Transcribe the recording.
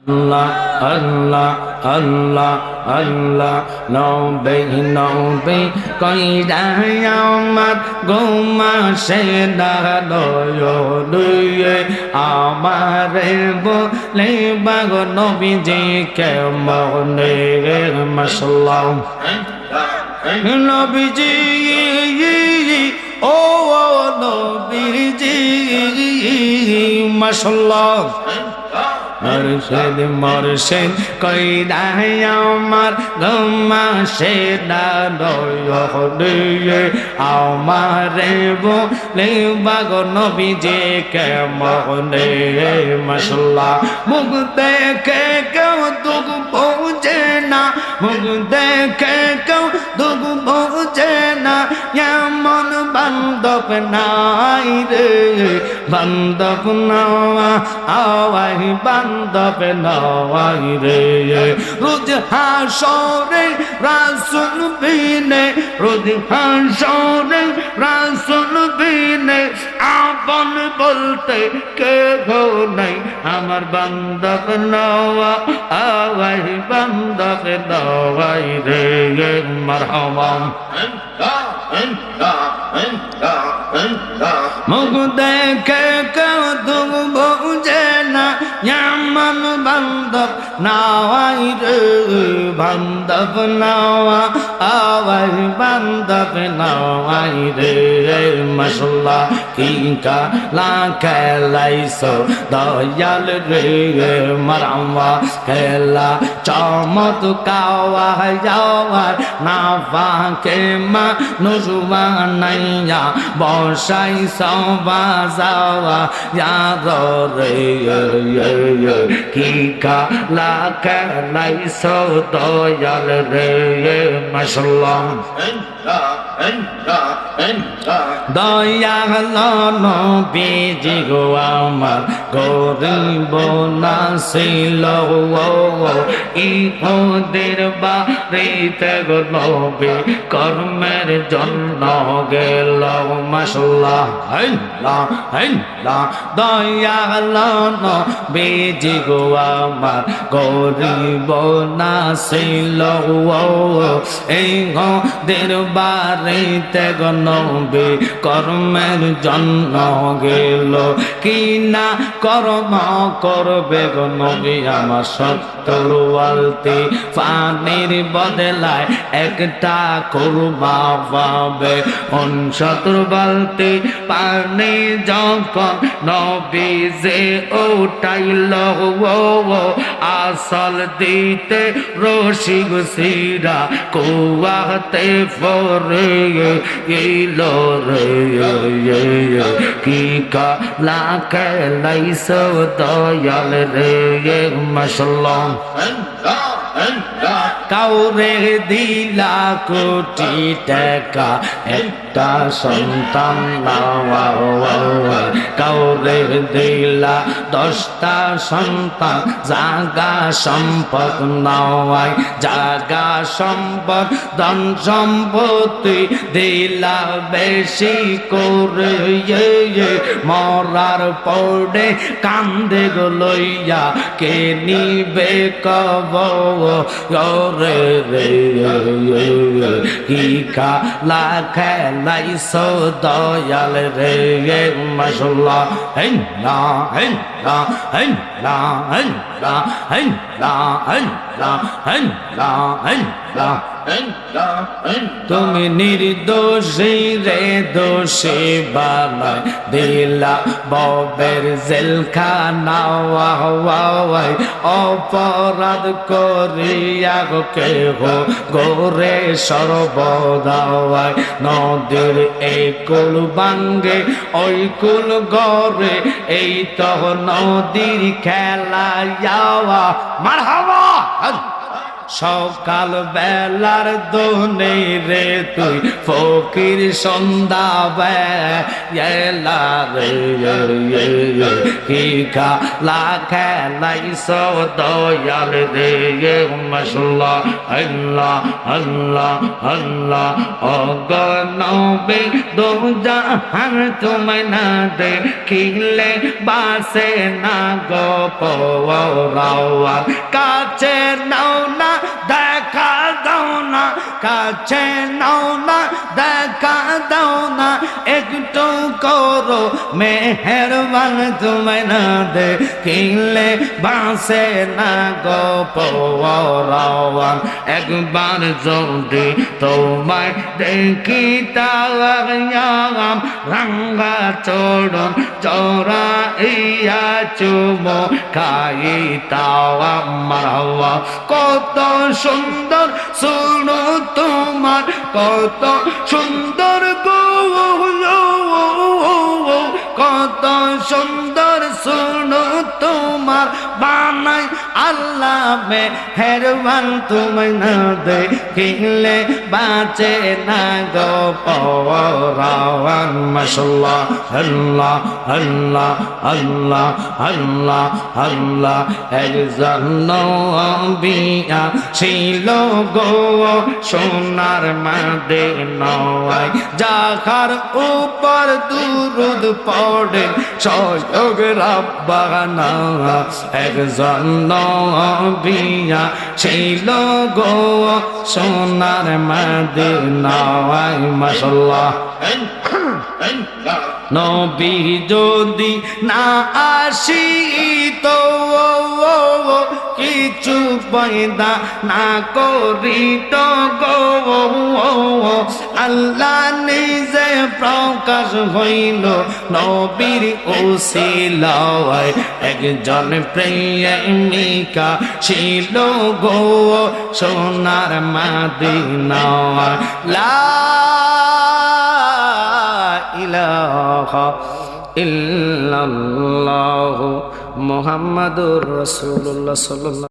Allah, Allah, Allah, Allah, নবে নবে কইরা আমার গোমা সেনা লয়ে আমারে বলে বাগ নবীজি কেমনে মাশাআল্লাহ নবীজি ও নবীজি মাশাআল্লাহ মুর্শিদ মুর্শিদ কইরা আমার গম্মা সেনা লয়ে আমারে বলে বাগ নবীজি কেমনে মাশাআল্লাহ মুখ দেখে কেউ দুঃখ বোঝে না মুখ দেখে কেউ দুঃখ বোঝে না এমন বান্ধব নাই রে বান্ধব নাওয়া আওয়াই বান্ধব নাওয়াই রে রোজ হাসরে রাসূল বিনে রোজ হাসরে রাসূল বিনে আপন বলতে কেহ নাই আমার বান্ধব নাওয়া আওয়াই বান্ধব নাওয়াই রে মারহাবা মুখ দেখে কেউ দুঃখ বোঝে না এমন বান্ধব নাওয়াই রে বান্ধব নাওয়া আওয়াই বান্ধব নাওয়াই রে মাশাআল্লাহ কি কালা খেলাইছো দয়াল রে মারহাবা খেলা চমৎকাওয়া যাওয়ার না পাকে মা নুজুবা নাইয়া বসাই সবা যাওয়া ইয়ার রে কি কালা খেলাইছো দয়াল রে মাশাআল্লাহ দয়াল নবীজি গো আমার গরিব না ছিল ইহুদের বাড়িতে গো নবী কর্মের জন্য গেল মাশাআল্লাহ দয়াল নবীজি গো আমার গরিব না ছিল ইহুদের বাড়িতে গো নবী কর্মের জন্য গেল কি না কর্ম করবে গো নবী আমার 70 বালতি পানির বদলায় একটা কুরমা পাবে 69 বালতি পানি যখন নবী যে উঠাইল আসল দিতে রশি সিরা কুয়াতে পরে গেল রে কি কালা খেলাইছো দয়াল রে মাশাআল্লাহ কাউরে দিলা কোটি টাকা একটা সন্তান নাওয়া কাউরে দিলা 10টা সন্তান জাগা সম্পদ নাওয়াই জাগা সম্পদ ধন সম্পত্তি দিলা বেশি করে মরার পড়ে কান্দে গো লইয়া কে নিবে কবর রে কি কালা খেলাইছো দয়াল রে মাশাআল্লাহ হেলা হেলা হেলা হেলা হেলা হেলা হেলা হেলা তুমি নির্দোষী রে দোষী বানাই দিলা ববের জেলখানা অপরাধ করিয়া কেহ গোরে সর্বদাওয়াই নদীর এই কুল ভাঙ্গে ওই কুল গড়ে এই তো নদীর খেলা যাওয়া মারহাবা সকাল বেলার দোনে রে তুই ফকির সন্ধ্যা বেলা রে কি খেলা খেলাইছ দয়াল রে মাশাআল্লাহ আল্লাহ আল্লাহ আল্লাহ অগনবে দো জাহান তোমায় না দেখিলে বাসে না গো পওরাওয়াল কাছে নাও না দেখা দাও না কাছে নাও না দেখা দাও না একটু করো মেহেরবান তোমায় না দেখিলে বাসে না গো পওরাওয়াল একবার যদি তোমায় দেখিতাম রাঙ্গা চরণ চড়াইয়া চুমো খাইতাম আমার হওয়া কত সুন্দর শুনো তোমার কত সুন্দর গো কত সুন্দর শুনো তোমার বানাই আল্লাহ মেহেরবান তুমি না দেখিলে বাঁচে না গো পওরাওয়াল মাশাআল্লাহ আল্লাহ আল্লাহ আল্লাহ আল্লাহ আল্লাহ একজন নবিয়া ছিল গো সোনার মদিনায় যাহার উপর দুরূদ পড়ে স্বয়ং রাব্বানা একজন নবিয়া ছিল গো সোনার মদিনায় মাশাআল্লাহ নবী যদি না আসিত কিছু পয়দা না করিত গো আল্লাহ নিজে প্রকাশ হইল নবীর ওসিলায় একজন প্রেমিকা ছিল গো সোনার মদিনায় লা ইলাহা ইল্লাল্লাহু মুহাম্মাদুর রাসূলুল্লাহ সাল্লাল্লাহু